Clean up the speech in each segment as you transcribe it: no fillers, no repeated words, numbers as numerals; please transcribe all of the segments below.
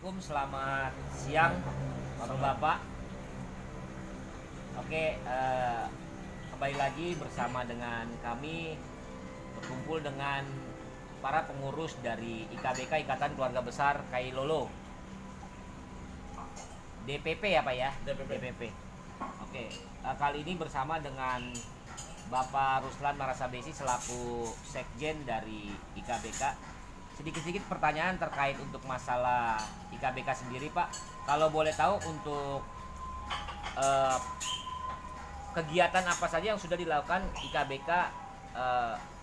Assalamualaikum, selamat siang Bapak-bapak. Oke, kembali lagi bersama dengan kami berkumpul dengan para pengurus dari IKBK Ikatan Keluarga Besar Kailolo. DPP ya Pak ya? DPP. Oke, kali ini bersama dengan Bapak Ruslan Marasabesi selaku Sekjen dari IKBK. Sedikit-sedikit pertanyaan terkait untuk masalah IKBK sendiri Pak. Kalau boleh tahu untuk eh, kegiatan apa saja yang sudah dilakukan IKBK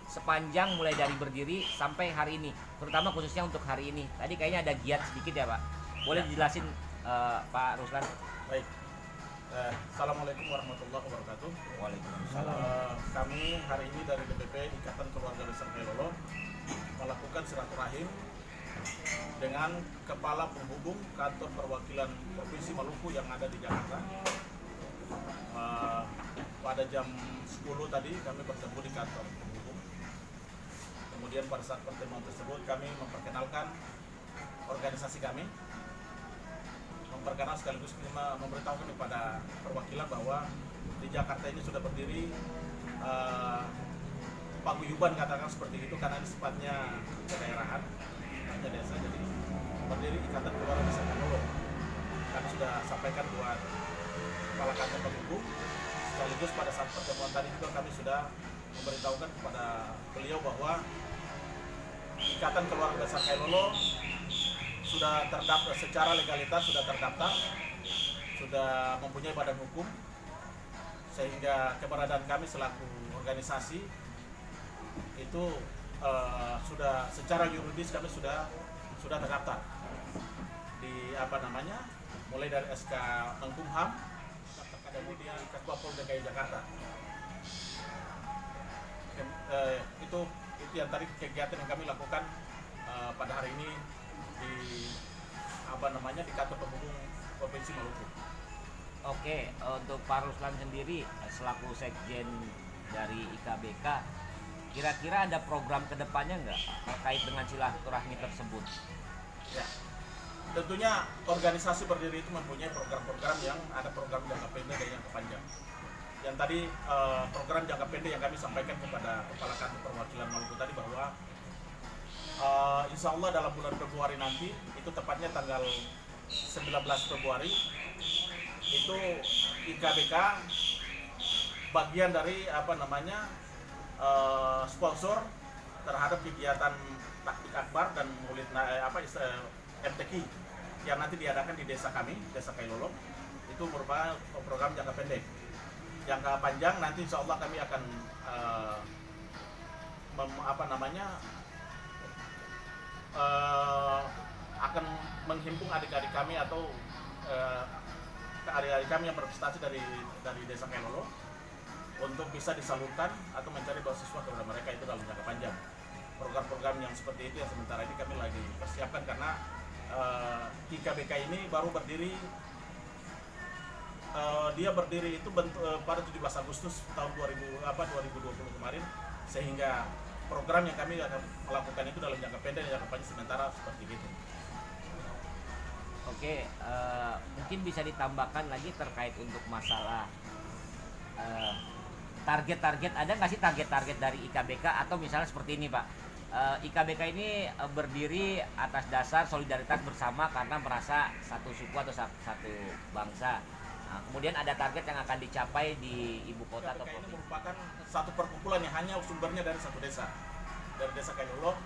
sepanjang mulai dari berdiri sampai hari ini, terutama khususnya untuk hari ini. Tadi kayaknya ada giat sedikit ya Pak. Boleh dijelasin Pak Ruslan? Baik. Assalamualaikum warahmatullahi wabarakatuh. Waalaikumsalam. Kami hari ini dari DPP Ikatan Keluarga Besar Kailolo melakukan silaturahim dengan Kepala Penghubung Kantor Perwakilan Provinsi Maluku yang ada di Jakarta. Pada jam 10 tadi kami bertemu di kantor penghubung. Kemudian pada saat pertemuan tersebut kami memperkenalkan organisasi kami, memperkenalkan sekaligus memberitahukan kepada perwakilan bahwa di Jakarta ini sudah berdiri paguyuban, katakan seperti itu, karena ini sifatnya kedaerahan, sifatnya desa, jadi berdiri Ikatan Keluarga Besar Kailolo. Kami sudah sampaikan buat kepala kantor penghubung, sekaligus pada saat pertemuan tadi juga kami sudah memberitahukan kepada beliau bahwa Ikatan Keluarga Besar Kailolo sudah terdaftar secara legalitas, sudah terdaftar, sudah mempunyai badan hukum, sehingga keberadaan kami selaku organisasi itu sudah secara yuridis kami sudah terdaftar di mulai dari SK Menkumham, kemudian Kasbah Pol DKI Jakarta. Itu yang tadi kegiatan yang kami lakukan pada hari ini di di kantor penghubung Provinsi Maluku. Oke, untuk Pak Ruslan sendiri selaku Sekjen dari IKBK, kira-kira ada program kedepannya nggak terkait dengan silaturahmi tersebut? Ya, tentunya organisasi berdiri itu mempunyai program-program yang ada program jangka pendek dan jangka panjang. Yang tadi program jangka pendek yang kami sampaikan kepada Kepala Kantor Perwakilan Maluku tadi bahwa insya Allah dalam bulan Februari nanti, itu tepatnya tanggal 19 Februari, itu IKBK bagian dari sponsor terhadap kegiatan taktik akbar dan maulid MTQ yang nanti diadakan di desa kami, Desa Kailolo. Itu merupakan program jangka pendek. Jangka panjang nanti insya Allah kami akan akan menghimpun adik-adik kami atau adik-adik kami yang berprestasi dari Desa Kailolo untuk bisa disalurkan atau mencari beasiswa kepada mereka, itu dalam jangka panjang. Program-program yang seperti itu yang sementara ini kami lagi persiapkan, karena IKBK ini baru berdiri, dia berdiri itu pada 17 Agustus tahun 2020 kemarin, sehingga program yang kami akan melakukan itu dalam jangka pendek dan jangka panjang sementara seperti itu. Oke, mungkin bisa ditambahkan lagi terkait untuk masalah target-target. Ada nggak sih target-target dari IKBK, atau misalnya seperti ini Pak, IKBK ini berdiri atas dasar solidaritas bersama karena merasa satu suku atau satu bangsa. Nah, kemudian ada target yang akan dicapai di ibu kota atau IKBK ini provinsi. merupakan satu perkumpulan yang hanya sumbernya dari satu desa, dari Desa Kailolo,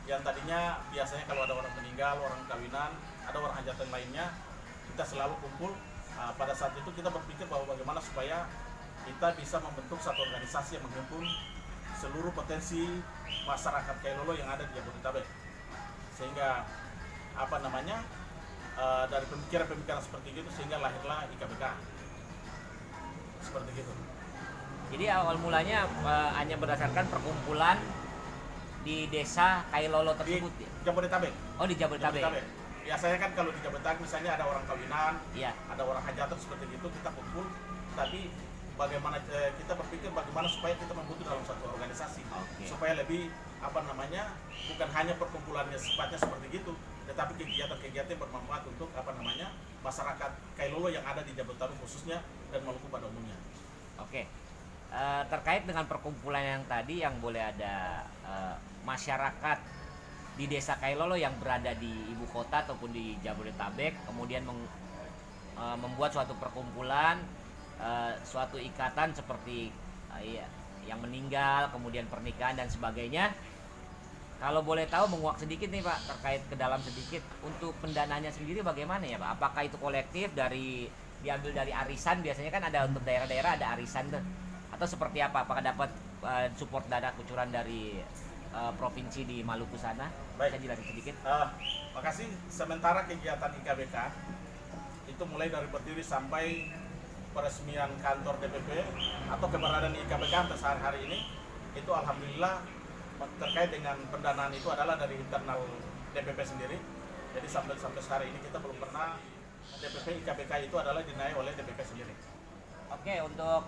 yang tadinya biasanya kalau ada orang meninggal, orang kawinan, ada orang hajatan lainnya, kita selalu kumpul. Pada saat itu kita berpikir bahwa bagaimana supaya kita bisa membentuk satu organisasi yang menghimpun seluruh potensi masyarakat Kailolo yang ada di Jabodetabek, sehingga dari pemikiran-pemikiran seperti itu sehingga lahirlah IKBK seperti itu. Jadi awal mulanya hanya berdasarkan perkumpulan di desa Kailolo tersebut Di ya? Jabodetabek. Oh, di Jabodetabek. Biasanya kan kalau di Jabodetabek misalnya ada orang kawinan, Iya. ada orang hajatan seperti itu, kita kumpul. Tapi bagaimana kita berpikir bagaimana supaya kita membentuk dalam satu organisasi Oke. supaya lebih bukan hanya perkumpulannya sifatnya seperti itu, tetapi kegiatan-kegiatan yang bermanfaat untuk masyarakat Kailolo yang ada di Jabodetabek khususnya dan Maluku pada umumnya. Oke. Terkait dengan perkumpulan yang tadi yang boleh ada masyarakat di Desa Kailolo yang berada di ibu kota ataupun di Jabodetabek kemudian membuat suatu perkumpulan, suatu ikatan seperti yang meninggal, kemudian pernikahan dan sebagainya. Kalau boleh tahu menguak sedikit nih Pak, terkait ke dalam sedikit untuk pendananya sendiri bagaimana ya Pak? Apakah itu kolektif diambil dari arisan, biasanya kan ada untuk daerah-daerah ada arisan tuh, atau seperti apa? Apakah dapat support dana kucuran dari provinsi di Maluku sana? Baik. Bisa jelasin sedikit? Makasih. Sementara kegiatan IKBK itu mulai dari berdiri sampai peresmian kantor DPP atau keberadaan IKBK sampai sehari-hari ini, itu alhamdulillah terkait dengan pendanaan itu adalah dari internal DPP sendiri. Jadi sampai sehari ini kita belum pernah DPP IKBK itu adalah dinaik oleh DPP sendiri. Oke, untuk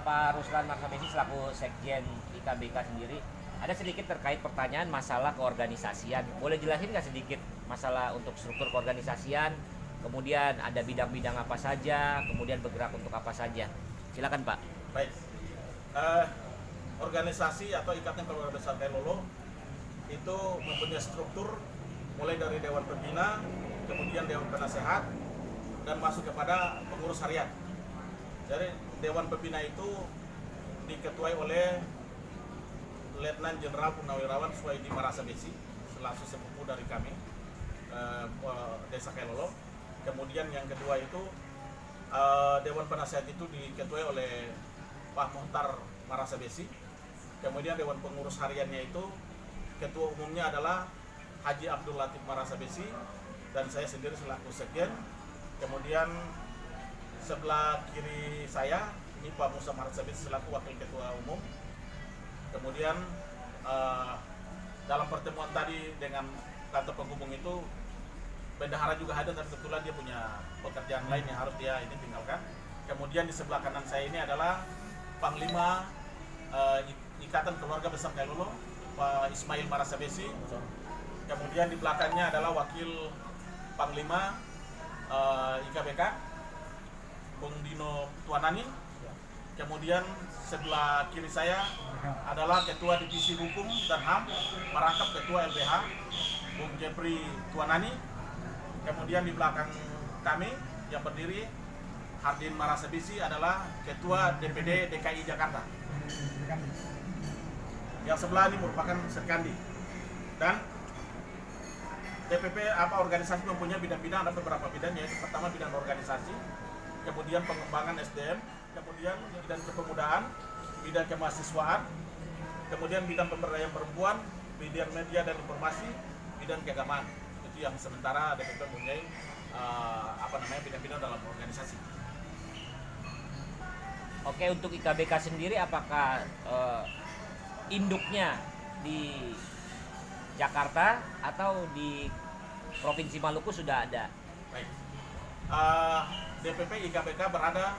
Pak Ruslan Marsabesi selaku Sekjen IKBK sendiri, ada sedikit terkait pertanyaan masalah keorganisasian. Boleh jelasin nggak sedikit masalah untuk struktur keorganisasian, kemudian ada bidang-bidang apa saja, kemudian bergerak untuk apa saja? Silakan Pak. Baik. Organisasi atau Ikatan Keluarga Besar Kailolo itu mempunyai struktur mulai dari Dewan Pembina, kemudian Dewan Penasehat, dan masuk kepada pengurus harian. Jadi Dewan Pembina itu diketuai oleh Letnan Jenderal Purnawirawan Suwaidi Marasabesi selaku sepupu dari kami Desa Kailolo. Kemudian yang kedua itu Dewan Penasehat itu diketuai oleh Pak Muhtar Marasabesi. Kemudian Dewan Pengurus Hariannya itu ketua umumnya adalah Haji Abdul Latif Marasabesi dan saya sendiri selaku sekjen. Kemudian sebelah kiri saya ini Pak Musa Marasabesi selaku wakil ketua umum. Kemudian dalam pertemuan tadi dengan kantor penghubung itu bendahara juga ada, tapi kebetulan dia punya pekerjaan lain yang harus dia ini tinggalkan. Kemudian di sebelah kanan saya ini adalah Panglima Ikatan Keluarga Besar Kailolo, Pak Ismail Marasabesi. Kemudian di belakangnya adalah Wakil Panglima IKBK, Bung Dino Tuanani. Kemudian sebelah kiri saya adalah Ketua Divisi Hukum dan HAM, merangkap Ketua LBH, Bung Jepri Tuanani. Kemudian di belakang kami yang berdiri Hardin Marasabesi adalah Ketua DPD DKI Jakarta. Yang sebelah ini merupakan Serkandi. Dan DPP organisasi mempunyai bidang-bidang, ada beberapa bidang, yaitu pertama bidang organisasi, kemudian pengembangan SDM, kemudian bidang kepemudaan, bidang kemahasiswaan, kemudian bidang pemberdayaan perempuan, bidang media dan informasi, bidang keagamaan. Itu yang sementara DPP mempunyai bidang-bidang dalam organisasi. Oke, untuk IKBK sendiri apakah induknya di Jakarta atau di Provinsi Maluku sudah ada? Baik. DPP IKBK berada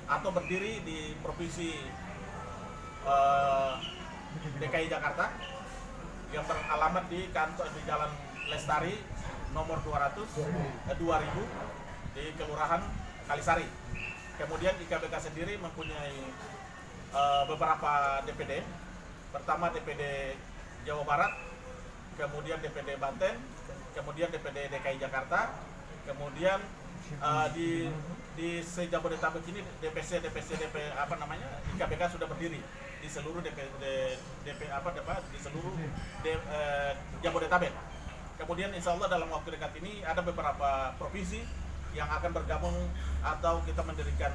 atau berdiri di Provinsi DKI Jakarta yang beralamat di kantor di Jalan Lestari nomor 2000 di Kelurahan Kalisari. Kemudian IKBK sendiri mempunyai beberapa DPD. Pertama DPD Jawa Barat, kemudian DPD Banten, kemudian DPD DKI Jakarta, kemudian di se-Jabodetabek ini DPC IKBK sudah berdiri di seluruh di seluruh Jabodetabek. Kemudian insya Allah dalam waktu dekat ini ada beberapa provinsi yang akan bergabung atau kita mendirikan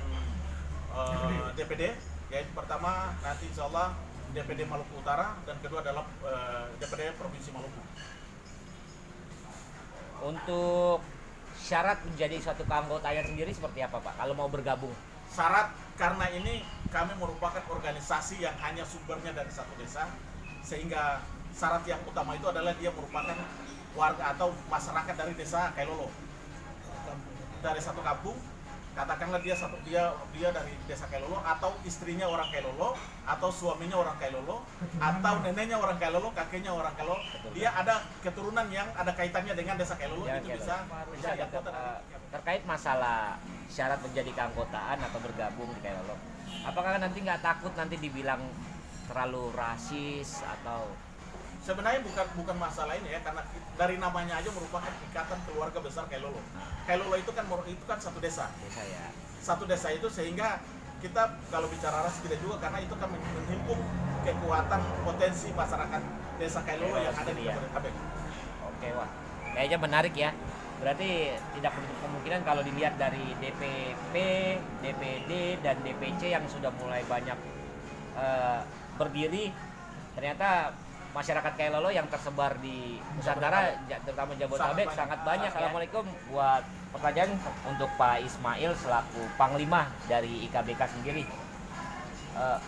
DPD, yaitu pertama nanti insya Allah DPD Maluku Utara dan kedua adalah DPD Provinsi Maluku. Untuk syarat menjadi suatu keanggotaan sendiri seperti apa Pak kalau mau bergabung? Syarat karena ini kami merupakan organisasi yang hanya sumbernya dari satu desa, sehingga syarat yang utama itu adalah dia merupakan warga atau masyarakat dari desa Kailolo, dari satu kampung. katakanlah dia dari desa Kailolo, atau istrinya orang Kailolo, atau suaminya orang Kailolo, atau neneknya orang Kailolo, kakeknya orang Kailolo, dia ada keturunan yang ada kaitannya dengan desa Kailolo, Ya, itu Kailolo. bisa menjadi tetap, anggota terkait masalah syarat menjadi keanggotaan atau bergabung di Kailolo. Apakah nanti nggak takut nanti dibilang terlalu rasis atau Sebenarnya bukan masalah ini ya, karena dari namanya aja merupakan ikatan keluarga besar Kailolo. Kailolo itu kan satu desa. desa ya? Satu desa itu, sehingga kita kalau bicara ras tidak juga, karena itu kan menghimpun kekuatan potensi masyarakat desa Kailolo yang ada di Jabodetabek. Oke, wah, kayaknya menarik ya. Berarti tidak menutup kemungkinan kalau dilihat dari DPP, DPD, dan DPC yang sudah mulai banyak berdiri, ternyata masyarakat Kailolo yang tersebar di Nusantara, terutama Jabodetabek, sangat banyak. Assalamualaikum. Buat pertanyaan untuk Pak Ismail selaku Panglima dari IKBK sendiri,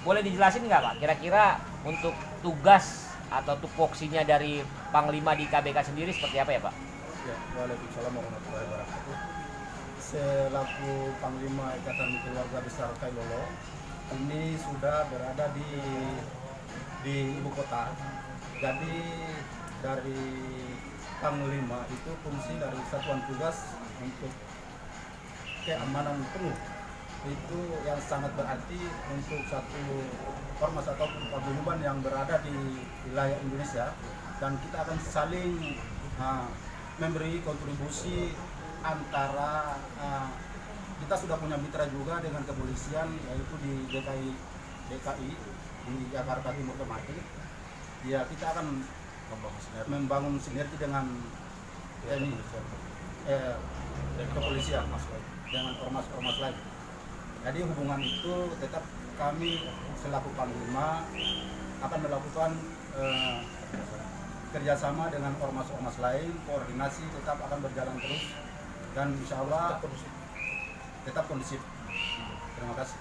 boleh dijelasin nggak Pak, kira-kira untuk tugas atau tupoksinya dari Panglima di IKBK sendiri seperti apa ya Pak? Ya, Waalaikumsalam warahmatullahi wabarakatuh. Selaku Panglima Ikatan Keluarga Besar Kailolo, ini sudah berada di ibu kota. Jadi dari Panglima itu fungsi dari satuan tugas untuk keamanan penuh. Itu yang sangat berarti untuk satu ormas atau paguyuban yang berada di wilayah Indonesia, dan kita akan saling memberi kontribusi antara kita sudah punya mitra juga dengan kepolisian, yaitu di DKI di Jakarta Timur kemarin. Ya, kita akan membangun sinergi dengan kepolisian dengan ormas-ormas lain. Jadi hubungan itu tetap kami selaku Panglima akan melakukan kerjasama dengan ormas-ormas lain, koordinasi tetap akan berjalan terus, dan insya Allah tetap kondusif. Terima kasih.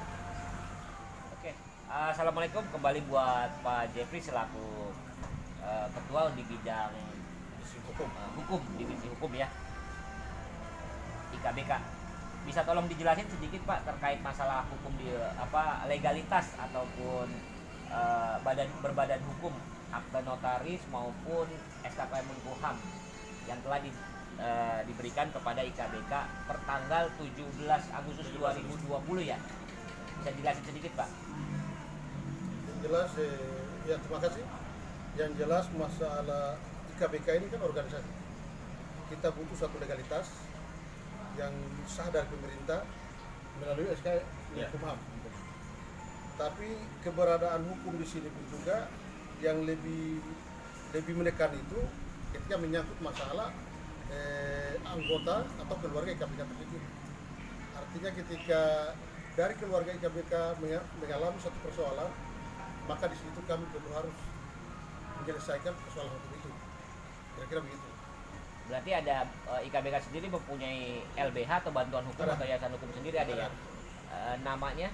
Oke, assalamualaikum kembali buat Pak Jeffrey selaku ketua di bidang hukum, divisi hukum ya, IKBK. Bisa tolong dijelasin sedikit Pak terkait masalah hukum di legalitas ataupun berbadan hukum, akta notaris maupun SKK Menkumham yang telah diberikan kepada IKBK per tanggal 17 Agustus 2020 ya. Bisa jelasin sedikit Pak? Yang jelas ya, terima kasih. Yang jelas masalah IKBK ini kan organisasi. Kita butuh satu legalitas yang sah dari pemerintah melalui SK Menkumham. Tapi keberadaan hukum di sini pun juga yang lebih menekan itu ketika menyangkut masalah anggota atau keluarga IKBK tersebut. Artinya ketika dari keluarga IKBK mengalami satu persoalan, maka di situ kami perlu harus menyelesaikan persoalan hukum itu. Kira-kira begitu. Berarti ada IKBK sendiri mempunyai LBH atau bantuan hukum atau yayasan hukum sendiri ada ya? Namanya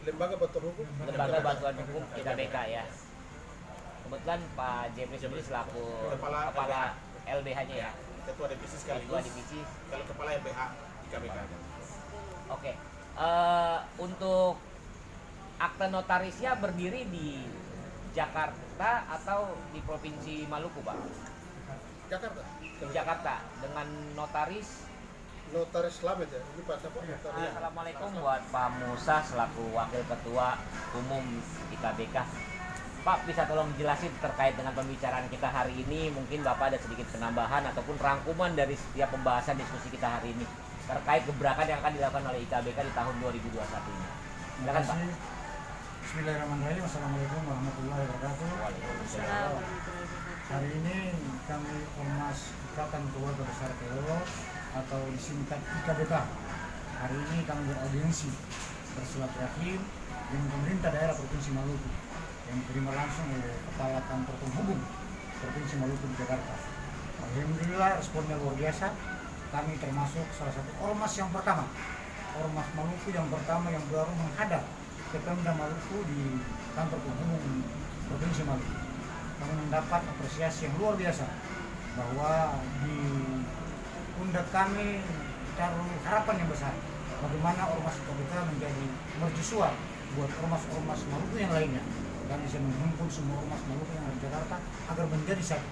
Lembaga Bantuan Hukum. Lembaga Bantuan Hukum IKBK ya. Kebetulan Pak Jeffrey sendiri selaku kepala LBH-nya ya. Ketua divisi Ketua sekaligus divisi. kalau kepala LBH IKBK. Oke. Untuk akta notarisnya berdiri di Jakarta atau di Provinsi Maluku, Pak? Jakarta. Jakarta dengan notaris. Notaris Slamet ya. Ini Pak siapa? Notaris. Assalamualaikum buat Pak Musa selaku Wakil Ketua Umum IKBK. Pak, bisa tolong jelasin terkait dengan pembicaraan kita hari ini. Mungkin Bapak ada sedikit penambahan ataupun rangkuman dari setiap pembahasan diskusi kita hari ini terkait gebrakan yang akan dilakukan oleh IKBK di tahun 2021 ini. Silakan Pak. Bismillahirrahmanirrahim. Assalamualaikum warahmatullahi wabarakatuh. Waalaikumsalam. Hari ini kami Ormas Ikatan Keluarga Besar Kailolo atau disingkat IKBK. Hari ini kami beraudiensi bersilaturahim dengan pemerintah daerah Provinsi Maluku yang diterima langsung oleh Kepala Kantor Penghubung Provinsi Maluku di Jakarta. Alhamdulillah responnya luar biasa. Kami termasuk salah satu ormas yang pertama, ormas Maluku yang pertama yang baru menghadap ke Pemda Maluku di Kantor Penghubung Provinsi Maluku. Kami mendapat apresiasi yang luar biasa bahwa di pundak kami taruh harapan yang besar bagaimana ormas IKBK menjadi mercusuar buat ormas-ormas Maluku yang lainnya, dan bisa menghimpun semua ormas Maluku yang ada di Jakarta agar menjadi satu.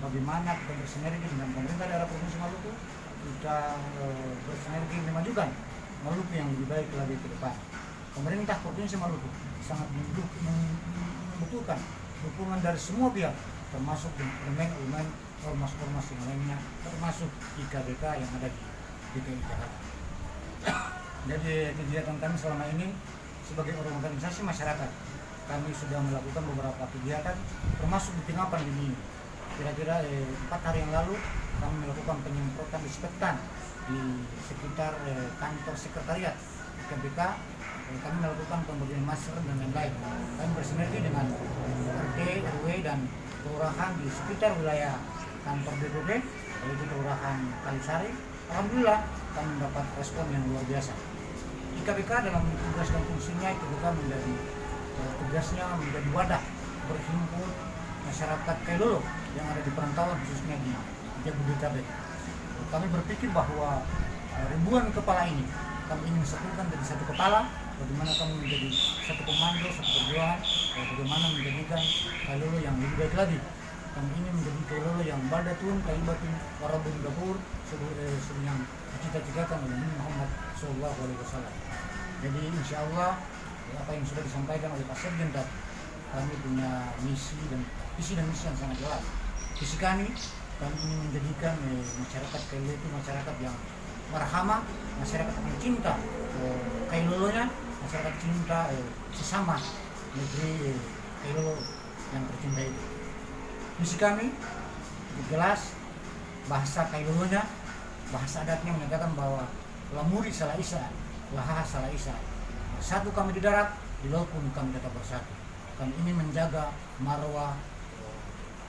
Bagaimana kita bersinergi dengan pemerintah daerah Provinsi Maluku, kita bersinergi memajukan Maluku yang lebih baik lagi ke depan. Pemerintah Provinsi Maluku sangat membutuhkan dukungan dari semua pihak, termasuk elemen-elemen ormas-ormas yang lainnya, termasuk IKBK yang ada di DKI Jakarta. Jadi kegiatan kami selama ini sebagai organisasi masyarakat, kami sudah melakukan beberapa kegiatan, termasuk di tengah pandemi ini. Kira-kira 4 hari yang lalu kami melakukan penyemprotan disinfektan di sekitar kantor sekretariat IKBK. Kami melakukan pemberian masker dan lain-lain. Kami bersinergi dengan RT, RW, dan kelurahan di sekitar wilayah kantor DPD, yaitu kelurahan Kalisari. Alhamdulillah kami mendapat respon yang luar biasa. IKBK dalam tugas dan fungsinya, IKBK menjadi tugasnya menjadi wadah berhimpun masyarakat Kailolo yang ada di perantauan, khususnya di Jabodetabek. Kami berpikir bahwa ribuan kepala ini kami ingin satukan jadi satu kepala. Bagaimana kami menjadi satu komando, satu perjuangan, bagaimana menjadikan Kailolo yang lebih baik lagi. Kami ingin menjadi Kailolo yang badatun, kaibatun, warabun dapur, yang dicita-citakan oleh Nabi Muhammad SAW. Jadi insya Allah apa yang sudah disampaikan oleh Pak Sekjen tadi, kami punya misi dan visi yang sangat jelas. Visi kami ingin menjadikan masyarakat Kailolo itu masyarakat yang marhamah, masyarakat yang cinta Kailolonya, masyarakat cinta sesama negeri Kailolo yang tercinta itu. Misi kami jelas, bahasa Kailolonya, bahasa adatnya menyatakan bahwa lamuri salah isa, laha salah isa. Satu kami di darat, di laut pun kami tetap bersatu. Kami ingin menjaga marwah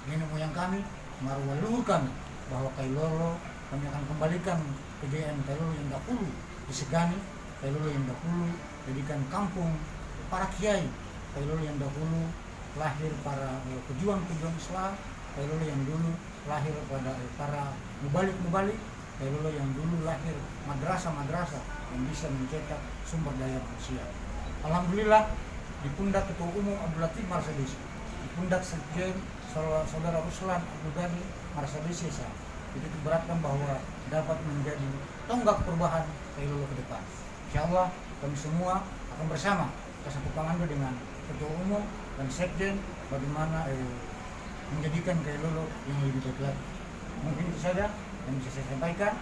nenek moyang kami, marwah leluhur kami, bahwa Kailolo kami akan kembalikan kejayaan Kailolo yang dahulu disegani, Kailolo yang dahulu jadikan kampung para kiai, Kailolo yang dahulu lahir para pejuang-pejuang Islam, Kailolo yang dulu lahir pada para mubalik-mubalik, Kailolo yang dulu lahir madrasah-madrasah yang bisa mencetak sumber daya manusia. Alhamdulillah di pundak Ketua Umum Abdul Latif Marsadesi, di pundak Sekjen Saudara Ruslan Abdul Ghani Marsadesi, itu diberatkan bahwa dapat menjadi tonggak perubahan Kailolo ke depan. Insyaallah kami semua akan bersama satu komando dengan Ketua Umum dan Sekjen bagaimana menjadikan Kailolo yang lebih baik lagi. Mungkin itu saja yang bisa saya sampaikan.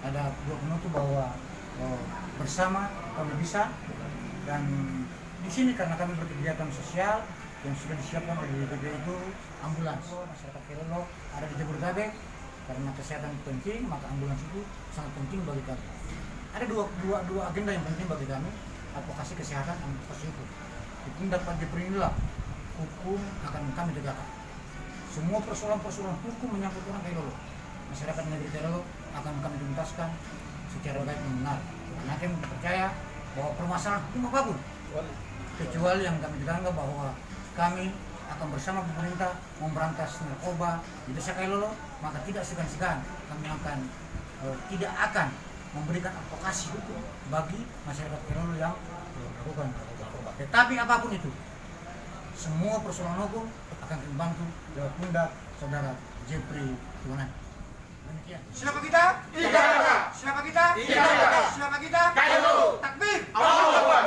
Ada dua penutup bahwa bersama kami bisa, dan di sini karena kami berkegiatan sosial yang sudah disiapkan oleh DPD itu ambulans. Masyarakat Kailolo ada di Jabodetabek, karena kesehatan penting maka ambulans itu sangat penting bagi kami. Ada dua agenda yang penting bagi kami, advokasi kesehatan dan advokasi hukum. Di pundak Pak Jepri inilah hukum akan kami tegakkan. Semua persoalan-persoalan hukum menyangkut orang Kailolo, masyarakat negeri Kailolo akan kami tuntaskan secara baik dan benar. Karena kami percaya bahwa permasalahan hukum apapun, kecuali yang kami tekankan bahwa kami akan bersama pemerintah memberantas narkoba di desa Kailolo, maka tidak segan-segan kami akan tidak akan memberikan advokasi hukum bagi masyarakat Kailolo yang melakukan narkoba. Tetapi apapun itu, semua persoalan hukum akan kami bantu lewat pundak Saudara Jepri Tuanan. Demikian. Siapa kita? IKBK. Siapa kita? IKBK. Siapa kita? Kailolo. Takbir. Allahu Akbar.